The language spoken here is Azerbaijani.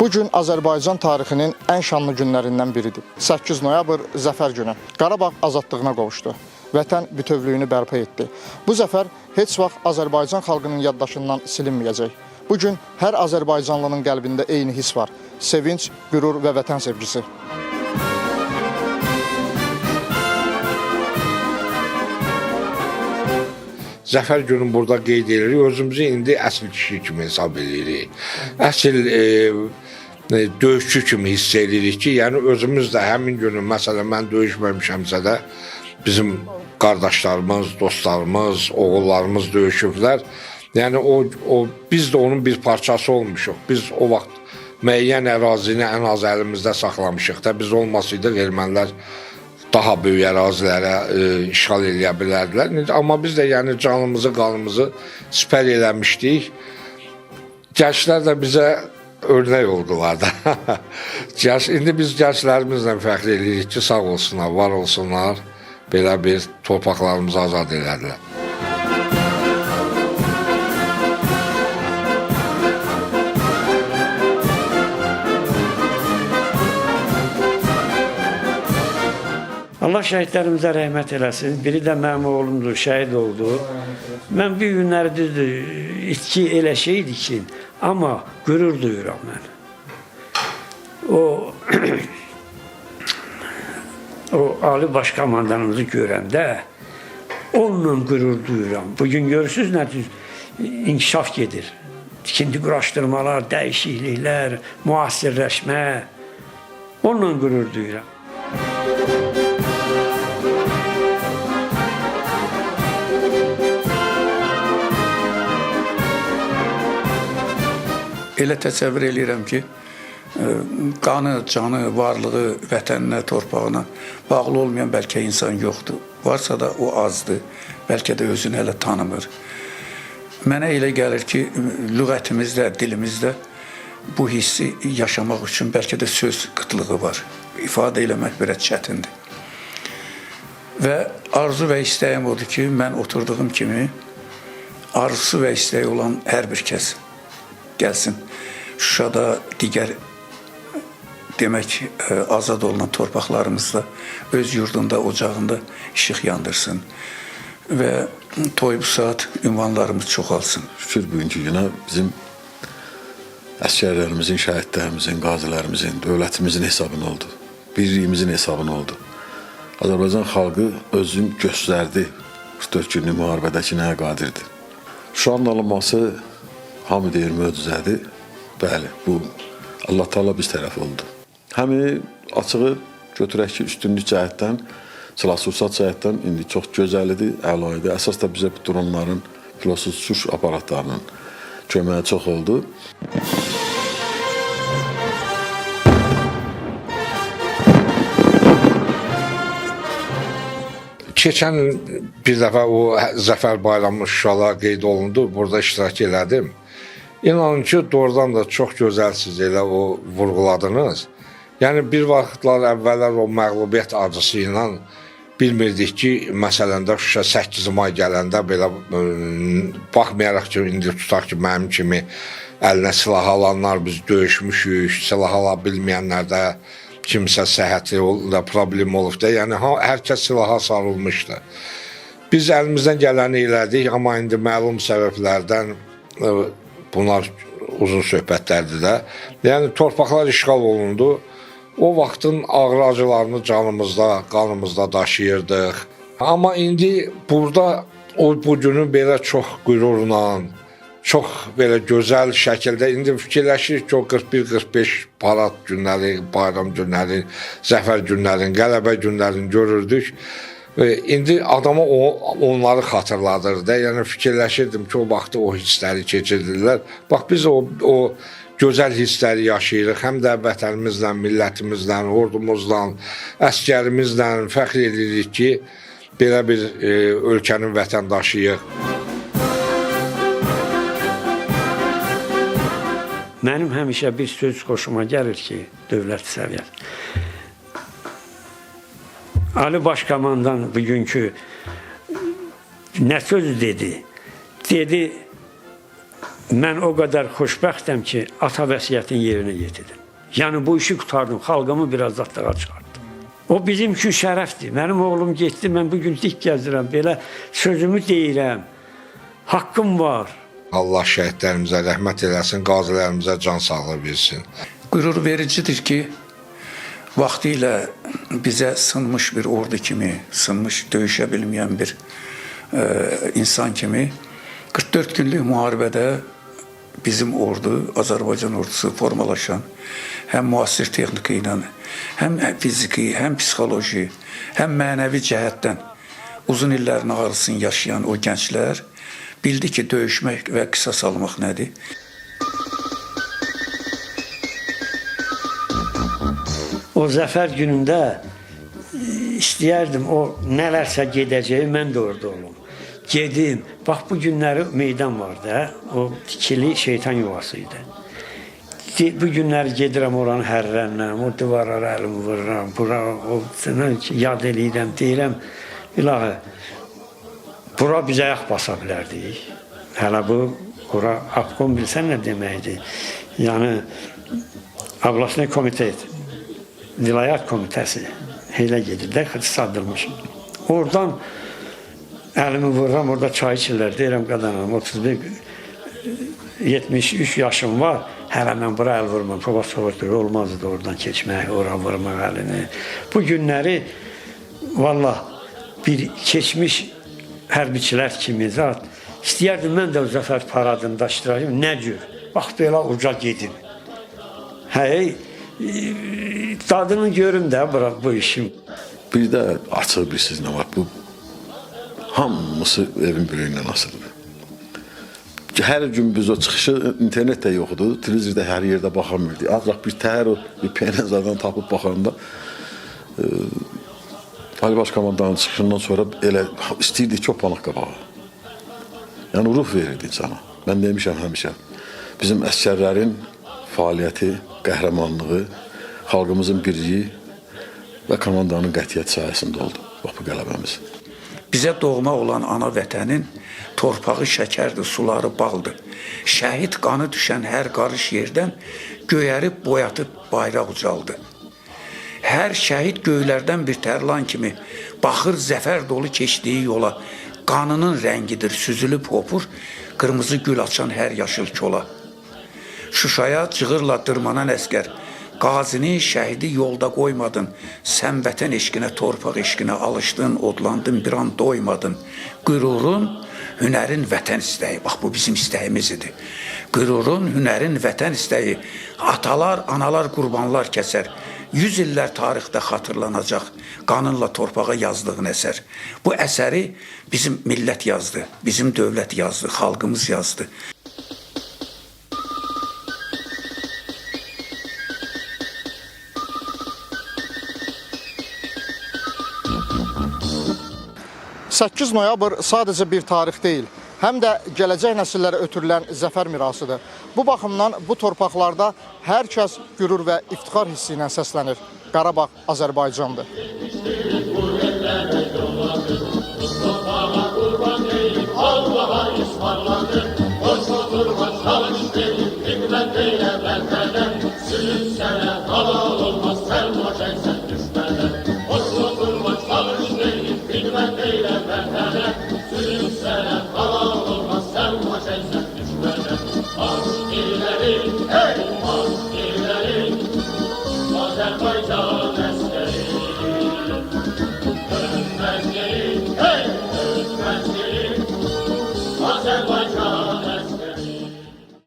Bu gün Azərbaycan tarixinin ən şanlı günlərindən biridir. 8 noyabr Zəfər günü. Qarabağ azadlığına qovuşdu. Vətən bütövlüyünü bərpa etdi. Bu zəfər heç vaxt Azərbaycan xalqının yaddaşından silinməyəcək. Bu gün hər Azərbaycanlının qəlbində eyni his var. Sevinç, qürur və vətən sevgisi. Zəfər günü burada qeyd edirik. Özümüzü indi əsl kişi kimi hesab edirik. Əsl döyüşçü kimi hiss edirik ki, yəni özümüz də həmin günü, məsələn, mən döyüşməmişəmsə də bizim qardaşlarımız, dostlarımız, oğullarımız döyüşüblər. Yəni biz də onun bir parçası olmuşuq. Biz o vaxt müəyyən ərazini ən az əlimizdə saxlamışıq da. Biz olmasaydıq ermənilər daha böyük ərazilərə işğal eləyə bilərdilər. Amma biz də yəni canımızı, qanımızı sipər eləmişdik. Gənclər də bizə örnək oldular da. İndi biz gənclərimizlə fəxr edirik ki, sağ olsunlar, var olsunlar, belə bir torpaqlarımızı azad elədilər. Allah şəhidlərimizə rəhmət eləsin. Biri də mənim oğlumdur, şəhid oldu. Mən bir günləri düzdür, itki elə şeydir ki, amma qürur duyuram mən. O Ali Baş Komandanımızı görəndə onunla qürur duyuram. Bugün görürsünüz nədir? İnkişaf gedir. Tikinti quraşdırmalar, dəyişikliklər, müasirləşmə. Onunla qürur duyuram. Elə təsəvvür edirəm ki, qanı, canı, varlığı, vətəninə, torpağına bağlı olmayan bəlkə insan yoxdur. Varsa da o azdır, bəlkə də özünü hələ tanımır. Mənə elə gəlir ki, lüğətimizdə, dilimizdə bu hissi yaşamaq üçün bəlkə də söz qıtlığı var. İfadə eləmək biraz çətindir. Və arzu və istəyim odur ki, mən oturduğum kimi arzusu və istəyi olan hər bir kəs gəlsin. Şuşada digər demək azad olunan torpaqlarımızda öz yurdunda, ocağında işıq yandırsın və toy bu saat ünvanlarımız çoxalsın. Şükür bugünkü günə bizim əsgərlərimizin, şəhidlərimizin, qazilərimizin, dövlətimizin hesabını oldu. Birliyimizin hesabını oldu. Azərbaycan xalqı özünü göstərdi 44 günlük müharibədəki nəyə qadirdir. Şuşanın alınması hamı deyir möcüzədir. Bəli, bu Allah Taala biz tərəf oldu. Həmi açığı götürək ki, üstünlük cəhətdən, silah-sursat cəhətdən indi çox gözəlidir, əlaydır. Əsas da bizə dronların, pilotsuz uçuş aparatlarının köməyi çox oldu. Keçən bir dəfə o Zəfər bayramı Şuşala qeyd olundu, burada iştirak elədim. İnanın ki, doğrudan da çox gözəlsiz elə o vurğuladınız. Yəni, bir vaxtlar əvvəllər o məğlubiyyət acısı ilə bilmirdik ki, məsələn də Şuşa 8 may gələndə belə baxmayaraq ki, indi tutaq ki, mənim kimi əlinə silah alanlar biz döyüşmüşük, silah ala bilməyənlər də kimsə səhhəti problem olub da, yəni hər kəs silaha sarılmışdı. Biz əlimizdən gələni elədik, amma indi məlum səbəblərdən bunlar uzun söhbətlərdir də. Yəni, torpaqlar işğal olundu. O vaxtın ağır acılarını canımızda, qanımızda daşıyırdıq. Amma indi burada bu günü belə çox qürurla, çox belə gözəl şəkildə indi fikirləşirik ki, o 41-45 parad günləri, bayram günləri, zəfər günlərin, qələbə günlərini görürdük. İndi adama onları xatırladır da, yəni fikirləşirdim ki, o vaxtı o hissləri keçirdirlər. Bax, biz o gözəl hissləri yaşayırıq, həm də vətənimizlə, millətimizlə, ordumuzla, əsgərimizlə fəxr edirik ki, belə bir ölkənin vətəndaşıyıq. Mənim həmişə bir söz xoşuma gəlir ki, dövlət səviyyəsi. Ali Baş Komandan bugünkü nə söz dedi? Dedi, mən o qədər xoşbəxtəm ki, ata vəsiyyətini yerinə yetirdim. Yəni bu işi qutardım, xalqımı bir azadlığa çıxartdım. O bizim üçün şərəfdir. Mənim oğlum getdi, mən bugün dik gəzirəm, belə sözümü deyirəm. Haqqım var. Allah şəhidlərimizə rəhmət eləsin, qazilərimizə can sağlığı versin. Qürur vericidir ki, vaxtı ilə bizə sınmış bir ordu kimi, sınmış döyüşə bilməyən bir insan kimi 44 günlük müharibədə bizim ordu, Azərbaycan ordusu formalaşan, həm müasir texnika ilə, həm fiziki, həm psixoloji, həm mənəvi cəhətdən uzun illərin ağrısını yaşayan o gənclər bildi ki, döyüşmək və qisas almaq nədir? O zəfər günündə istəyərdim o nələrsə gedəcəyi, mən də orada olum. Gedim, bax bu günləri meydan var da, o tikili şeytan yuvası idi. Bu günləri gedirəm oranı hərrənləm, o divarlara əlimi vururam, bura, yad eləyirəm, deyirəm, ilahi, bura biz ayaq basa bilərdik. Hələ bu, ora Abkom bilsən nə deməkdir? Yəni, Ablaşnı komitet, vilayət komitəsi elə gedir də, xıdsadılmış. Oradan əlimi vururam, orada çay içirlər, deyirəm qadanam, 73 yaşım var, hələ mən bura əl vurmam, soğuk olmazdı oradan keçmək, ora vurmaq əlini. Bu günləri, valla, bir keçmiş hərbiçilər kimi zat, istəyərdim mən də o zəfər paradında iştirak edim, nə cür? Bax, belə uca gedim. Hey, dadını görüm də bu işim. Bir də açıq bir siz nə var, bu hamısı evin böyüyündən asılıdır. Hər gün biz o çıxışı internet də yoxdur, televizorda hər yerdə baxamırdı. Azraq bir təhər o bir peynəzlərdən tapıb baxanda Ali Baş Komandanın çıxışından sonra elə istəyirdik ki, o panıq qabağa. Yəni ruh verirdi insana. Mən demişəm həmişə, bizim əsgərlərin fəaliyyəti, qəhrəmanlığı, xalqımızın birliyi və komandanın qətiyyət sayəsində oldu. Bax bu qələbəmiz. Bizə doğma olan ana vətənin torpağı şəkərdir, suları baldır. Şəhid qanı düşən hər qarış yerdən göyərib, boyatıb bayraq ucaldı. Hər şəhid göylərdən bir tərlan kimi baxır zəfər dolu keçdiyi yola. Qanının rəngidir, süzülüb hopur, qırmızı gül açan hər yaşıl kola. Şuşaya cığırla dırmanan əskər, qazini, şəhidi yolda qoymadın. Sən vətən eşqinə, torpaq eşqinə alışdın, odlandın, bir an doymadın. Qürurun, hünərin vətən istəyi, bax bu bizim istəyimiz idi. Qürurun, hünərin vətən istəyi, atalar, analar, qurbanlar kəsər. 100 illər tarixdə xatırlanacaq qanınla torpağa yazdığın əsər. Bu əsəri bizim millət yazdı, bizim dövlət yazdı, xalqımız yazdı. ...8 noyabr sadəcə bir tarix deyil, həm də gələcək nəsillərə ötürülən zəfər mirasıdır. Bu baxımdan bu torpaqlarda hər kəs qürur və iftixar hissi ilə səslənir. Qarabağ Azərbaycandır. Olmaz, sen o çeksen düşmeden. Oslo durma, çalış değil, bilmem neyle.